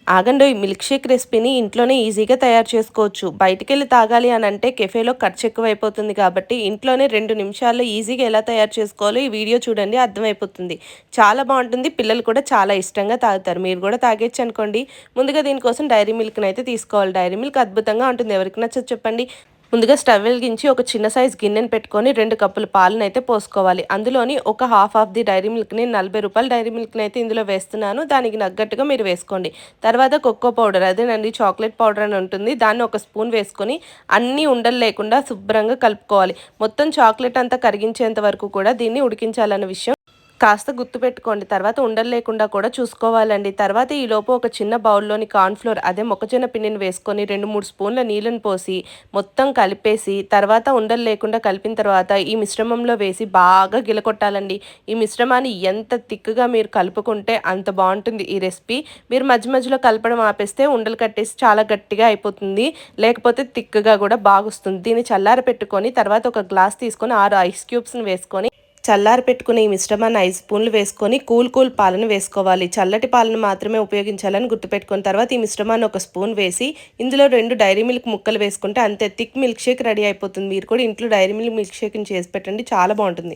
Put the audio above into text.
ఆగండి, ఈ milk shake రెసిపీని ఇంట్లోనే ఈజీగా తయారు చేసుకోవచ్చు. బయటికెళ్ళి తాగాలి అని అంటే కెఫేలో ఖర్చు ఎక్కువైపోతుంది కాబట్టి ఇంట్లోనే 2 నిమిషాల్లో ఈజీగా ఎలా తయారు చేసుకోవాలో ఈ వీడియో చూడండి, అర్థమైపోతుంది. చాలా బాగుంటుంది. పిల్లలు కూడా చాలా ఇష్టంగా తాగుతారు. మీరు కూడా తాగొచ్చు అనుకోండి. ముందుగా దీనికోసం డైరీ మిల్క్ని అయితే తీసుకోవాలి. డైరీ మిల్క్ అద్భుతంగా ఉంటుంది. ఎవరికి నచ్చదు చెప్పండి. ముందుగా స్టవ్ వెలిగించి ఒక చిన్న సైజ్ గిన్నెను పెట్టుకొని 2 కప్పుల పాలనైతే పోసుకోవాలి. అందులోని ఒక హాఫ్ ఆఫ్ ది డైరీ మిల్క్‌ని రూ. 40 డైరీ మిల్క్‌ని అయితే ఇందులో వేస్తున్నాను. దానికి తగ్గట్టుగా మీరు వేసుకోండి. తర్వాత కోకో పౌడర్ అదేనండి, చాక్లెట్ పౌడర్ అని ఉంటుంది. దాన్ని ఒక స్పూన్ వేసుకొని అన్నీ ఉండలు లేకుండా శుభ్రంగా కలుపుకోవాలి. మొత్తం చాక్లెట్ అంతా కరిగించేంత వరకు కూడా దీన్ని ఉడికించాలన్న విషయం కాస్త గుర్తుపెట్టుకోండి. తర్వాత ఉండలు లేకుండా కూడా చూసుకోవాలండి. తర్వాత ఈలోపు ఒక చిన్న బౌల్‌లోని కార్న్‌ఫ్లోర్ అదే మొక్కజొన్న పిండిని వేసుకొని 2, 3 స్పూన్ల నీళ్ళని పోసి మొత్తం కలిపేసి తర్వాత ఉండలు లేకుండా కలిపిన తర్వాత ఈ మిశ్రమంలో వేసి బాగా గిలకొట్టాలండి. ఈ మిశ్రమాన్ని ఎంత తిక్కుగా మీరు కలుపుకుంటే అంత బావుంటుంది ఈ రెసిపీ. మీరు మధ్య మధ్యలో కలపడం ఆపేస్తే ఉండలు కట్టేసి చాలా గట్టిగా అయిపోతుంది. లేకపోతే తిక్కుగా కూడా బాగొస్తుంది. దీన్ని చల్లారపెట్టుకొని తర్వాత ఒక గ్లాస్ తీసుకొని 6 ఐస్ క్యూబ్స్‌ని వేసుకొని చల్లారి పెట్టుకున్న ఈ మిశ్రమాన్ని 5 స్పూన్లు వేసుకొని కూల్ పాలను వేసుకోవాలి. చల్లటి పాలను మాత్రమే ఉపయోగించాలని గుర్తుపెట్టుకున్న తర్వాత ఈ మిశ్రమాన్ని ఒక స్పూన్ వేసి ఇందులో 2 డైరీ మిల్క్ ముక్కలు వేసుకుంటే అంతే థిక్ మిల్క్ షేక్ రెడీ అయిపోతుంది. మీరు కూడా ఇంట్లో డైరీ మిల్క్ షేక్‌ని చేసి పెట్టండి, చాలా బాగుంటుంది.